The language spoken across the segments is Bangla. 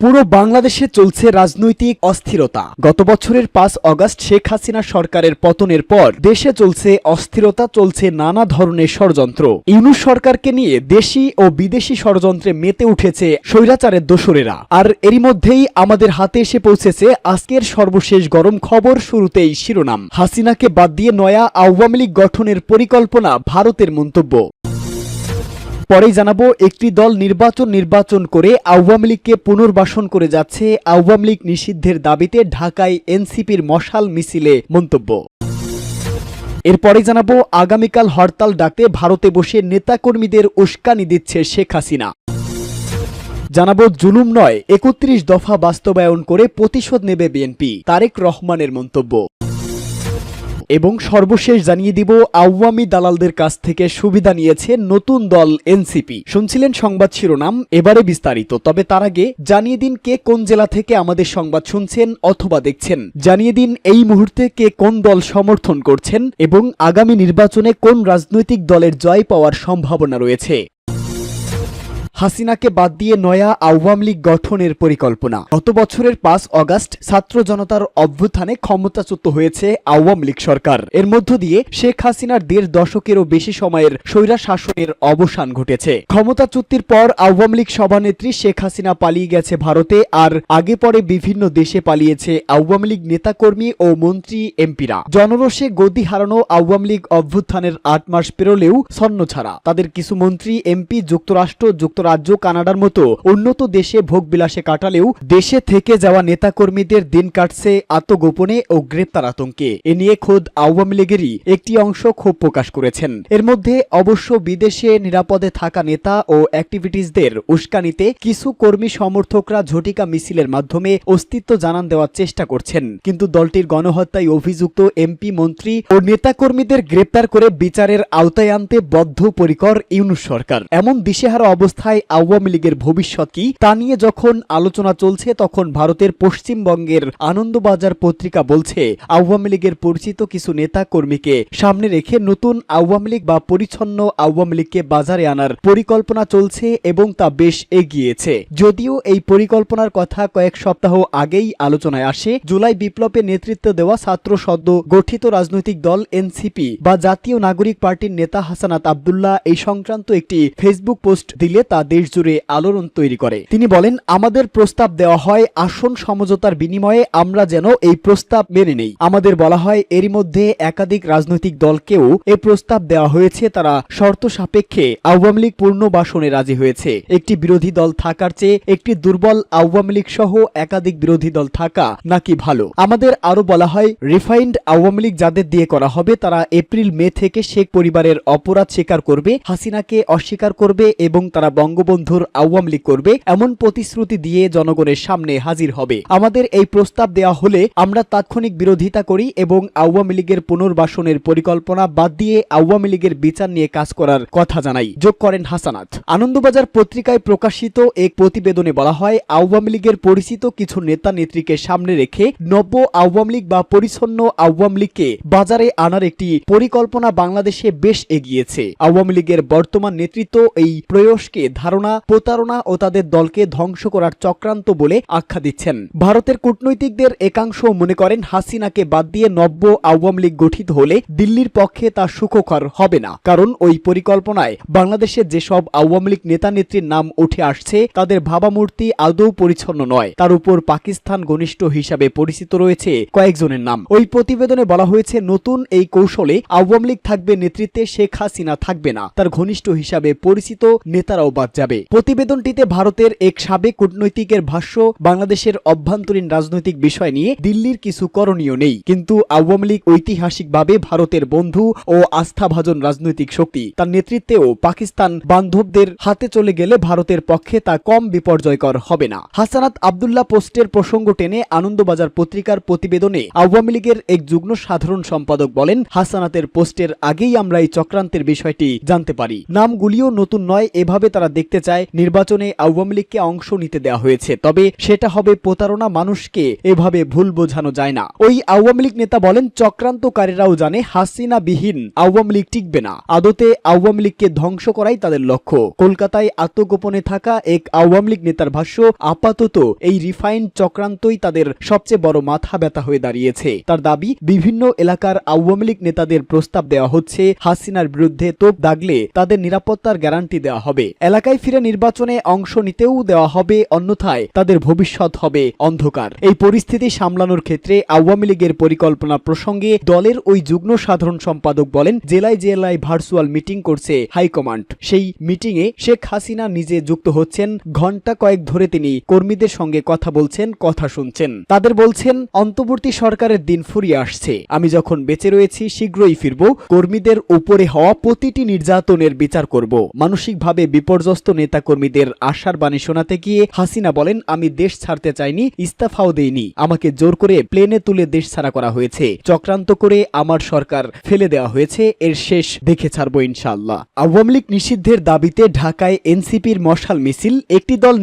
পুরো বাংলাদেশে চলছে রাজনৈতিক অস্থিরতা। গত বছরের 5 আগস্ট শেখ হাসিনা সরকারের পতনের পর দেশে চলছে অস্থিরতা, চলছে নানা ধরনের ষড়যন্ত্র। ইউনূস সরকারকে নিয়ে দেশি ও বিদেশি ষড়যন্ত্রে মেতে উঠেছে স্বৈরাচারের দোসরেরা। আর এরই মধ্যেই আমাদের হাতে এসে পৌঁছেছে আজকের সর্বশেষ গরম খবর। শুরুতেই শিরোনাম, হাসিনাকে বাদ দিয়ে নয়া আওয়ামী লীগ গঠনের পরিকল্পনা, ভারতের মন্তব্য। পরেই জানাবো, একটি দল নির্বাচন করে আওয়ামী লীগকে পুনর্বাসন করে যাচ্ছে। আওয়ামী লীগ নিষিদ্ধের দাবিতে ঢাকায় এনসিপির মশাল মিছিলে মন্তব্য। এরপরে জানাবো, আগামীকাল হরতাল ডাকতে ভারতে বসে নেতাকর্মীদের উস্কানি দিচ্ছে শেখ হাসিনা। জানাবো, জুলুম নয় 31 দফা বাস্তবায়ন করে প্রতিশোধ নেবে বিএনপি, তারেক রহমানের মন্তব্য। এবং সর্বশেষ জানিয়ে দিব, আওয়ামী দালালদের কাছ থেকে সুবিধা নিয়েছে নতুন দল এনসিপি। শুনছিলেন সংবাদ শিরোনাম, এবারে বিস্তারিত। তবে তার আগে জানিয়ে দিন কে কোন জেলা থেকে আমাদের সংবাদ শুনছেন অথবা দেখছেন। জানিয়ে দিন এই মুহূর্তে কে কোন দল সমর্থন করছেন এবং আগামী নির্বাচনে কোন রাজনৈতিক দলের জয় পাওয়ার সম্ভাবনা রয়েছে। হাসিনাকে বাদ দিয়ে নয়া আওয়ামী লীগ গঠনের পরিকল্পনা। গত বছরের 5 আগস্ট ছাত্র জনতার অভ্যুত্থানে ক্ষমতাচ্যুত হয়েছে আওয়ামী লীগ সরকার। এর মধ্য দিয়ে শেখ হাসিনার 1.5 দশকেরও বেশি সময়ের স্বৈরা শাসনের অবসান ঘটেছে। ক্ষমতাচ্যুতির পর আওয়ামী লীগ সভানেত্রী শেখ হাসিনা পালিয়ে গেছে ভারতে, আর আগে পরে বিভিন্ন দেশে পালিয়েছে আওয়ামী লীগ নেতাকর্মী ও মন্ত্রী এমপিরা। জনরোষে গদি হারানো আওয়ামী লীগ অভ্যুত্থানের 8 মাস পেরোলেও ছন্ন ছাড়া। তাদের কিছু মন্ত্রী এমপি যুক্তরাজ্য, কানাডার মতো উন্নত দেশে ভোগবিলাসে কাটালেও দেশে থেকে যাওয়া নেতাকর্মীদের দিন কাটছে আত্মগোপনে ও গ্রেপ্তার আতঙ্কে। এ নিয়ে খোদ আওয়ামী লীগেরই একটি অংশ ক্ষোভ প্রকাশ করেছেন। এর মধ্যে অবশ্য বিদেশে নিরাপদে থাকা নেতা ও অ্যাক্টিভিটিসদের উস্কানিতে কিছু কর্মী সমর্থকরা ঝটিকা মিছিলের মাধ্যমে অস্তিত্ব জানান দেওয়ার চেষ্টা করছেন। কিন্তু দলটির গণহত্যায় অভিযুক্ত এমপি, মন্ত্রী ও নেতাকর্মীদের গ্রেপ্তার করে বিচারের আওতায় আনতে বদ্ধপরিকর ইউনূস সরকার। এমন দিশেহারা অবস্থায় আওয়ামী লীগের ভবিষ্যৎ কি, তা নিয়ে যখন আলোচনা চলছে, তখন ভারতের পশ্চিমবঙ্গের আনন্দবাজার পত্রিকা বলছে, আওয়ামী লীগের পরিচিত কিছু নেতা কর্মীকে সামনে রেখে নতুন আওয়ামী লীগ বা পরিচ্ছন্ন আওয়ামী লীগকে বাজারে আনার পরিকল্পনা চলছে এবং তা বেশ এগিয়েছে। যদিও এই পরিকল্পনার কথা কয়েক সপ্তাহ আগেই আলোচনায় আসে। জুলাই বিপ্লবে নেতৃত্ব দেওয়া ছাত্র সদ্য গঠিত রাজনৈতিক দল এনসিপি বা জাতীয় নাগরিক পার্টির নেতা হাসানাত আব্দুল্লাহ এই সংক্রান্ত একটি ফেসবুক পোস্ট দিলে তা দেশজুড়ে আলোড়ন তৈরি করে। তিনি বলেন, আমাদের প্রস্তাব দেওয়া হয় আসন সমঝোতার বিনিময়ে আমরা যেন এই প্রস্তাব মেনে নেই। আমাদের বলা হয় এরই মধ্যে একাধিক রাজনৈতিক দলকেও এই প্রস্তাব দেওয়া হয়েছে, তারা শর্ত সাপেক্ষে আওয়ামী লীগ পুনর্বাসনে রাজি হয়েছে। একটি বিরোধী দল থাকার চেয়ে একটি দুর্বল আওয়ামী লীগ সহ একাধিক বিরোধী দল থাকা নাকি ভালো। আমাদের আরো বলা হয়, রিফাইন্ড আওয়ামী লীগ যাদের দিয়ে করা হবে তারা এপ্রিল-মে থেকে শেখ পরিবারের অপরাধ স্বীকার করবে, হাসিনাকে অস্বীকার করবে এবং তারা বঙ্গবন্ধুর আওয়ামী লীগ করবে, এমন প্রতিশ্রুতি দিয়ে জনগণের সামনে হাজির হবে। আমাদের এই প্রস্তাব দেওয়া হলে আমরা তাৎক্ষণিক বিরোধিতা করি এবং আওয়ামী লীগের পুনর্বাসনের পরিকল্পনা বাদ দিয়ে আওয়ামী লীগের বিচার নিয়ে কাজ করার কথা জানাই, যোগ করেন হাসানাত। আনন্দবাজার পত্রিকায় প্রকাশিত এক প্রতিবেদনে বলা হয়, আওয়ামী লীগের পরিচিত কিছু নেতা নেত্রীকে সামনে রেখে নব্য আওয়ামী লীগ বা পরিচ্ছন্ন আওয়ামী লীগকে বাজারে আনার একটি পরিকল্পনা বাংলাদেশে বেশ এগিয়েছে। আওয়ামী লীগের বর্তমান নেতৃত্ব এই প্রয়াসকে ধারণা, প্রতারণা ও তাদের দলকে ধ্বংস করার চক্রান্ত বলে আখ্যা দিচ্ছেন। ভারতের কূটনৈতিকদের একাংশ মনে করেন, হাসিনাকে বাদ দিয়ে নব্য আওয়ামী লীগ গঠিত হলে দিল্লির পক্ষে তা সুখকর হবে না। কারণ ওই পরিকল্পনায় বাংলাদেশে যেসব আওয়ামী লীগ নেতা নেত্রীর নাম উঠে আসছে তাদের ভাবামূর্তি আদৌ পরিচ্ছন্ন নয়। তার উপর পাকিস্তান ঘনিষ্ঠ হিসাবে পরিচিত রয়েছে কয়েকজনের নাম। ওই প্রতিবেদনে বলা হয়েছে, নতুন এই কৌশলে আওয়ামী লীগ থাকবে নেতৃত্বে, শেখ হাসিনা থাকবে না, তার ঘনিষ্ঠ হিসাবে পরিচিত নেতারাও বাদ যাবে। প্রতিবেদনটিতে ভারতের এক সাবেক কূটনৈতিকের ভাষ্য, বাংলাদেশের অভ্যন্তরীণ রাজনৈতিক বিষয় নিয়ে দিল্লির কিছু করণীয় নেই, কিন্তু আওয়ামী লীগ ঐতিহাসিকভাবে ভারতের বন্ধু ও আস্থাভাজন রাজনৈতিক শক্তি। তার নেতৃত্বেও পাকিস্তান বান্ধবদের হাতে চলে গেলে ভারতের পক্ষে তা কম বিপর্যয়কর হবে না। হাসানাত আব্দুল্লাহ পোস্টের প্রসঙ্গ টেনে আনন্দবাজার পত্রিকার প্রতিবেদনে আওয়ামী লীগের এক যুগ্ম সাধারণ সম্পাদক বলেন, হাসানাতের পোস্টের আগেই আমরা এই চক্রান্তের বিষয়টি জানতে পারি। নামগুলিও নতুন নয়, এভাবে তারা দেখতে চায় নির্বাচনে আওয়ামী লীগকে অংশ নিতে দেওয়া হয়েছে, তবে সেটা হবে প্রতারণা। মানুষকে এভাবে ভুল বোঝানো যায় না। ওই আওয়ামী লীগ নেতা বলেন, চক্রান্তকারীরাও জানে হাসিনা বিহীন আওয়ামী লীগ টিকবে না। আদতে আওয়ামী লীগকে ধ্বংস করাই তাদের লক্ষ্য। কলকাতায় আত্মগোপনে থাকা এক আওয়ামী লীগ নেতার ভাষ্য, আপাতত এই রিফাইন্ড চক্রান্তই তাদের সবচেয়ে বড় মাথা ব্যথা হয়ে দাঁড়িয়েছে। তার দাবি, বিভিন্ন এলাকার আওয়ামী লীগ নেতাদের প্রস্তাব দেওয়া হচ্ছে হাসিনার বিরুদ্ধে তোপ দাগলে তাদের নিরাপত্তার গ্যারান্টি দেওয়া হবে, এলাকায় ফিরে নির্বাচনে অংশ নিতেও দেওয়া হবে, অন্যথায় তাদের ভবিষ্যৎ হবে অন্ধকার। এই পরিস্থিতি সামলানোর ক্ষেত্রে আওয়ামী লীগের পরিকল্পনা প্রসঙ্গে দলের ওই যুগ্ম সাধারণ সম্পাদক বলেন, জেলায় জেলায় ভার্চুয়াল মিটিং করছে হাইকমান্ড। সেই মিটিংয়ে শেখ হাসিনা নিজে যুক্ত হচ্ছেন। ঘণ্টা কয়েক ধরে তিনি কর্মীদের সঙ্গে কথা বলছেন, কথা শুনছেন। তাদের বলছেন, অন্তর্বর্তী সরকারের দিন ফুরিয়ে আসছে, আমি যখন বেঁচে রয়েছি শীঘ্রই ফিরব। কর্মীদের উপরে হওয়া প্রতিটি নির্যাতনের বিচার করব। মানসিকভাবে বিপর্যস্ত নেতা কর্মীদের আশার বাণী শোনাতে গিয়ে হাসিনা বলেন, আমি দেশ ছাড়তে চাইনি, ইস্তফাও দেইনি, আমাকে জোর করে প্লেনে তুলে দেশ ছাড়া করা হয়েছে, চক্রান্ত করে আমার সরকার ফেলে দেওয়া হয়েছে, এর শেষ দেখে ছাড়বো ইনশাআল্লাহ। আওয়ামী লীগ নিষিদ্ধের দাবিতে ঢাকায় এনসিপির মশাল মিছিল। একটি দল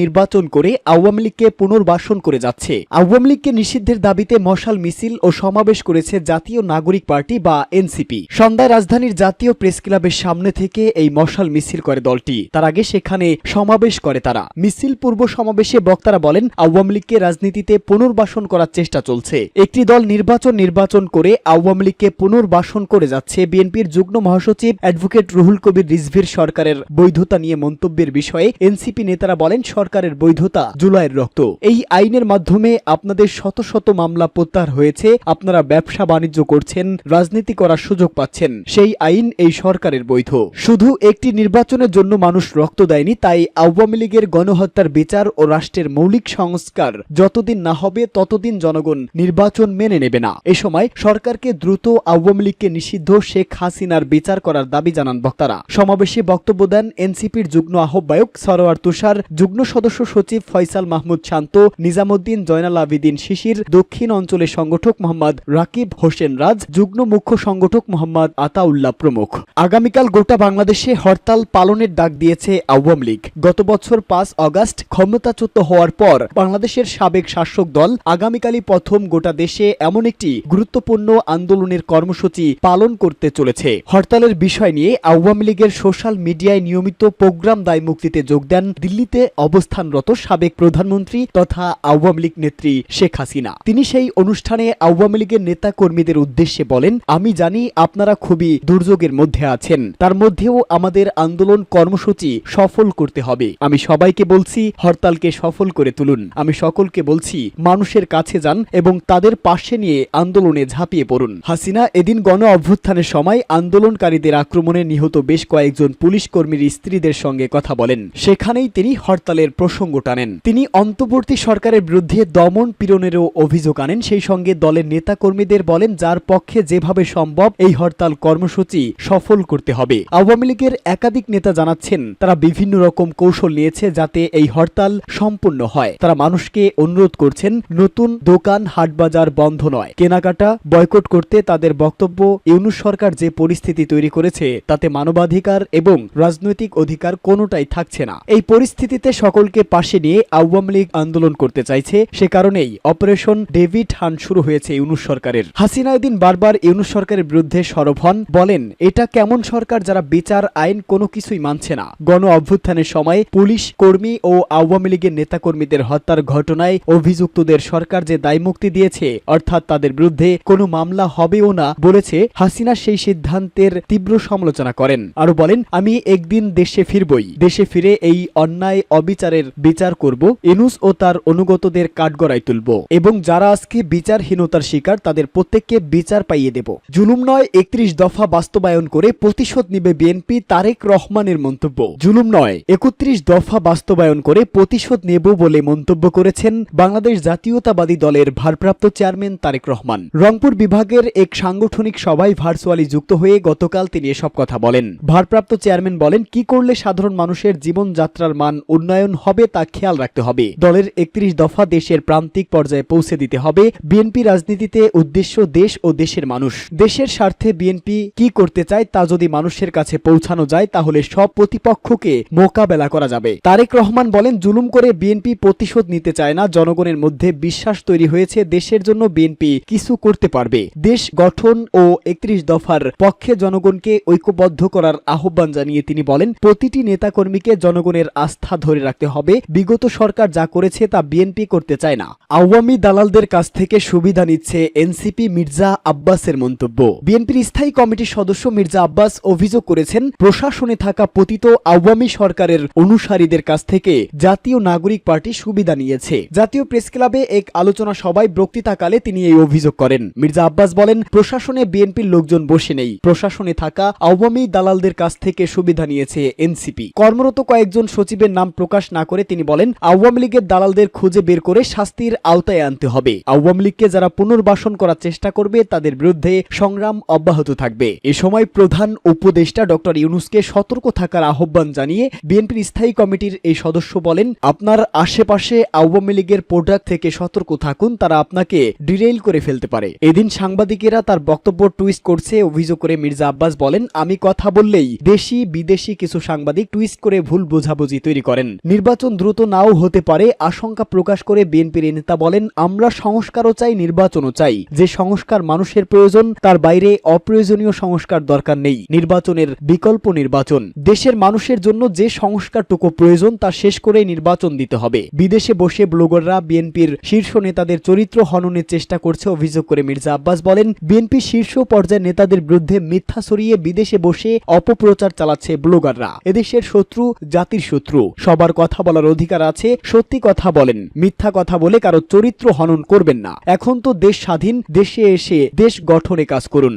নির্বাচন করে আওয়ামী লীগকে পুনর্বাসন করে যাচ্ছে। আওয়ামী লীগকে নিষিদ্ধের দাবিতে মশাল মিছিল ও সমাবেশ করেছে জাতীয় নাগরিক পার্টি বা এনসিপি। সন্ধ্যায় রাজধানীর জাতীয় প্রেস ক্লাবের সামনে থেকে এই মশাল মিছিল করে দলটি। তার আগে সেখানে সমাবেশ করে তারা। মিছিল পূর্ব সমাবেশে বক্তারা বলেন, আওয়ামী লীগকে রাজনীতিতে পুনর্বাসন করার চেষ্টা চলছে। একটি দল নির্বাচন করে আওয়ামী লীগকে পুনর্বাসন করে যাচ্ছে। বিএনপির যুগ্ম মহাসচিব অ্যাডভোকেট রুহুল কবির রিজভীর সরকারের বৈধতা নিয়ে মন্তব্যের বিষয়ে এনসিপি নেতারা বলেন, সরকারের বৈধতা জুলাইয়ের রক্ত। এই আইনের মাধ্যমে আপনাদের শত শত মামলা প্রত্যাহার হয়েছে, আপনারা ব্যবসা বাণিজ্য করছেন, রাজনীতি করার সুযোগ পাচ্ছেন। সেই আইন এই সরকারের বৈধ। শুধু একটি নির্বাচনের জন্য মানুষ রক্ত দেয়নি, তাই আওয়ামী লীগের গণহত্যার বিচার ও রাষ্ট্রের মৌলিক সংস্কার যতদিন না হবে ততদিন জনগণ নির্বাচন মেনে নেবে না। এ সময় সরকারকে দ্রুত আওয়ামী লীগকে নিষিদ্ধ, শেখ হাসিনার বিচার করার দাবি জানান বক্তারা। সমাবেশে বক্তব্য দেন এনসিপির যুগ্ম আহ্বায়ক সরোয়ার তুষার, যুগ্ম সদস্য সচিব ফয়সাল মাহমুদ শান্ত, নিজামুদ্দিন জয়নাল আবেদিন শিশির, দক্ষিণ অঞ্চলের সংগঠক মোহাম্মদ রাকিব হোসেন রাজ, যুগ্ম মুখ্য সংগঠক মোহাম্মদ আতাউল্লাহ প্রমুখ। আগামীকাল গোটা বাংলাদেশে হরতাল পালনের ডাক দিয়েছে আওয়ামী লীগ। গত বছর 5 আগস্ট ক্ষমতাচ্যুত হওয়ার পর বাংলাদেশের সাবেক শাসক দল আগামীকালই প্রথম গোটা দেশে এমন একটি গুরুত্বপূর্ণ আন্দোলনের কর্মসূচি পালন করতে চলেছে। হরতালের বিষয় নিয়ে আওয়ামী লীগের সোশ্যাল মিডিয়ায় নিয়মিত প্রোগ্রাম দায় মুক্তিতে যোগ দেন দিল্লিতে অবস্থানরত সাবেক প্রধানমন্ত্রী তথা আওয়ামী লীগ নেত্রী শেখ হাসিনা। তিনি সেই অনুষ্ঠানে আওয়ামী লীগের নেতা কর্মীদের উদ্দেশ্যে বলেন, আমি জানি আপনারা খুবই দুর্যোগের মধ্যে আছেন, তার মধ্যেও আমাদের আন্দোলন কর্মসূচি সফল করতে হবে। আমি সবাইকে বলছি, হরতালকে সফল করে তুলুন। আমি সকলকে বলছি, মানুষের কাছে যান এবং তাদের পাশে নিয়ে আন্দোলনে ঝাঁপিয়ে পড়ুন। হাসিনা এদিন গণ অভ্যুত্থানের সময় আন্দোলনকারীদের আক্রমণে নিহত বেশ কয়েকজন পুলিশ কর্মীর স্ত্রীদের সঙ্গে কথা বলেন। সেখানেই তিনি হরতালের প্রসঙ্গ টানেন। তিনি অন্তর্বর্তী সরকারের বিরুদ্ধে দমন পীড়নেরও অভিযোগ আনেন। সেই সঙ্গে দলের নেতা কর্মীদের বলেন, যার পক্ষে যেভাবে সম্ভব এই হরতাল কর্মসূচি সফল করতে হবে। আওয়ামী লীগের একাধিক নেতা জানাচ্ছেন, তারা বিভিন্ন রকম কৌশল নিয়েছে যাতে এই হরতাল সম্পূর্ণ হয়। তারা মানুষকে অনুরোধ করছেন, নতুন দোকান হাটবাজার বন্ধ নয়, কেনাকাটা বয়কট করতে। তাদের বক্তব্য, ইউনূস সরকার যে পরিস্থিতি তৈরি করেছে তাতে মানবাধিকার এবং রাজনৈতিক অধিকার কোনোটাই থাকছে না। এই পরিস্থিতিতে সকলকে পাশে নিয়ে আওয়ামী লীগ আন্দোলন করতে চাইছে। সে কারণেই অপারেশন ডেভিড হান্ট শুরু হয়েছে ইউনূস সরকারের। হাসিনা এদিন বারবার ইউনূস সরকারের বিরুদ্ধে সরব হন, বলেন, এটা কেমন সরকার যারা বিচার আইন কোনো কিছুই মানছে না। গণ অভ্যুত্থানের সময় পুলিশ কর্মী ও আওয়ামী লীগের নেতাকর্মীদের হত্যার ঘটনায় অভিযুক্তদের সরকার যে দায়মুক্তি দিয়েছে, অর্থাৎ তাদের বিরুদ্ধে কোনো মামলা হবেও না বলেছে, হাসিনা সেই সিদ্ধান্তের তীব্র সমালোচনা করেন। আরো বলেন, আমি একদিন দেশে ফিরবই, দেশে ফিরে এই অন্যায় অবিচারের বিচার করব, ইউনূস ও তার অনুগতদের কাঠগড়ায় তুলব এবং যারা আজকে বিচারহীনতার শিকার তাদের প্রত্যেককে বিচার পাইয়ে দেব। জুলুম নয়, 31 দফা বাস্তবায়ন করে প্রতিশোধ নিবে বিএনপি, তারেক রহমানের মন্তব্য। জুলুম নয়, 31 দফা বাস্তবায়ন করে প্রতিশোধ নেব বলে মন্তব্য করেছেন বাংলাদেশ জাতীয়তাবাদী দলের ভারপ্রাপ্ত চেয়ারম্যান তারেক রহমান। রংপুর বিভাগের এক সাংগঠনিক সভায় ভার্চুয়ালি যুক্ত হয়ে গতকাল তিনি এসব কথা বলেন। ভারপ্রাপ্ত চেয়ারম্যান বলেন, কি করলে সাধারণ মানুষের জীবনযাত্রার মান উন্নয়ন হবে তা খেয়াল রাখতে হবে। দলের 31 দফা দেশের প্রান্তিক পর্যায়ে পৌঁছে দিতে হবে। বিএনপি রাজনীতিতে উদ্দেশ্য দেশ ও দেশের মানুষ। দেশের স্বার্থে বিএনপি কি করতে চায় তা যদি মানুষের কাছে পৌঁছানো যায় তাহলে সব প্রতিপক্ষ পক্ষকে মোকাবেলা করা যাবে। তারেক রহমান বলেন, জুলুম করে বিএনপি প্রতিশোধ নিতে চায় না। জনগণের মধ্যে বিশ্বাস তৈরি হয়েছে, দেশের জন্য বিএনপি কিছু করতে পারবে। দেশ গঠন ও ৩১ দফার পক্ষে জনগণকে ঐক্যবদ্ধ করার আহ্বান জানিয়ে তিনি বলেন, প্রতিটি নেতাকর্মীকে জনগণের আস্থা ধরে রাখতে হবে। বিগত সরকার যা করেছে তা বিএনপি করতে চায় না। আওয়ামী দালালদের কাছ থেকে সুবিধা নিচ্ছে এনসিপি, মির্জা আব্বাসের মন্তব্য। বিএনপির স্থায়ী কমিটির সদস্য মির্জা আব্বাস অভিযোগ করেছেন, প্রশাসনে থাকা পতিত আওয়ামী সরকারের অনুসারীদের কাছ থেকে জাতীয় নাগরিক পার্টি সুবিধা নিয়েছে। জাতীয় প্রেস ক্লাবে এক আলোচনা সভায় বক্তৃতাকালে তিনি এই অভিযোগ করেন। মির্জা আব্বাস বলেন, প্রশাসনে বিএনপির লোকজন বসে নেই, প্রশাসনে থাকা আওয়ামী দালালদের কাছ থেকে সুবিধা নিয়েছে এনসিপি। কর্মরত কয়েকজন সচিবের নাম প্রকাশ না করে তিনি বলেন, আওয়ামী লীগের দালালদের খুঁজে বের করে শাস্তির আওতায় আনতে হবে। আওয়ামী লীগকে যারা পুনর্বাসন করার চেষ্টা করবে তাদের বিরুদ্ধে সংগ্রাম অব্যাহত থাকবে। এ সময় প্রধান উপদেষ্টা ডক্টর ইউনূসকে সতর্ক থাকার আহ্বান জানিয়ে বিএনপির স্থায়ী কমিটির এই সদস্য বলেন, আপনার আশেপাশে আওয়ামী লীগের প্রোডাক্ট থেকে সতর্ক থাকুন, তারা আপনাকে ডিরেইল করে ফেলতে পারে। এদিন সাংবাদিকেরা তার বক্তব্য টুইস্ট করছে অভিযোগ করে মির্জা আব্বাস বলেন, আমি কথা বললেই দেশি বিদেশি কিছু সাংবাদিক টুইস্ট করে ভুল বোঝাবুঝি তৈরি করেন। নির্বাচন দ্রুত নাও হতে পারে আশঙ্কা প্রকাশ করে বিএনপির নেতা বলেন, আমরা সংস্কারও চাই, নির্বাচনও চাই। যে সংস্কার মানুষের প্রয়োজন তার বাইরে অপ্রয়োজনীয় সংস্কার দরকার নেই। নির্বাচনের বিকল্প নির্বাচন। দেশের মানুষের জন্য যে সংস্কারটুকু প্রয়োজন তা শেষ করে নির্বাচন দিতে হবে। বিদেশে বসে ব্লগাররা বিএনপির শীর্ষ নেতাদের চরিত্র হননের চেষ্টা করছে অভিযোগ করে মির্জা আব্বাস বলেন, বিএনপির শীর্ষ পর্যায়ের নেতাদের বিরুদ্ধে মিথ্যা ছড়িয়ে বিদেশে বসে অপপ্রচার চালাচ্ছে ব্লগাররা। এদেশের শত্রু জাতির শত্রু, সবার কথা বলার অধিকার আছে, সত্যি কথা বলেন, মিথ্যা কথা বলে কারো চরিত্র হনন করবেন না। এখন তো দেশ স্বাধীন, দেশে এসে দেশ গঠনে কাজ করুন।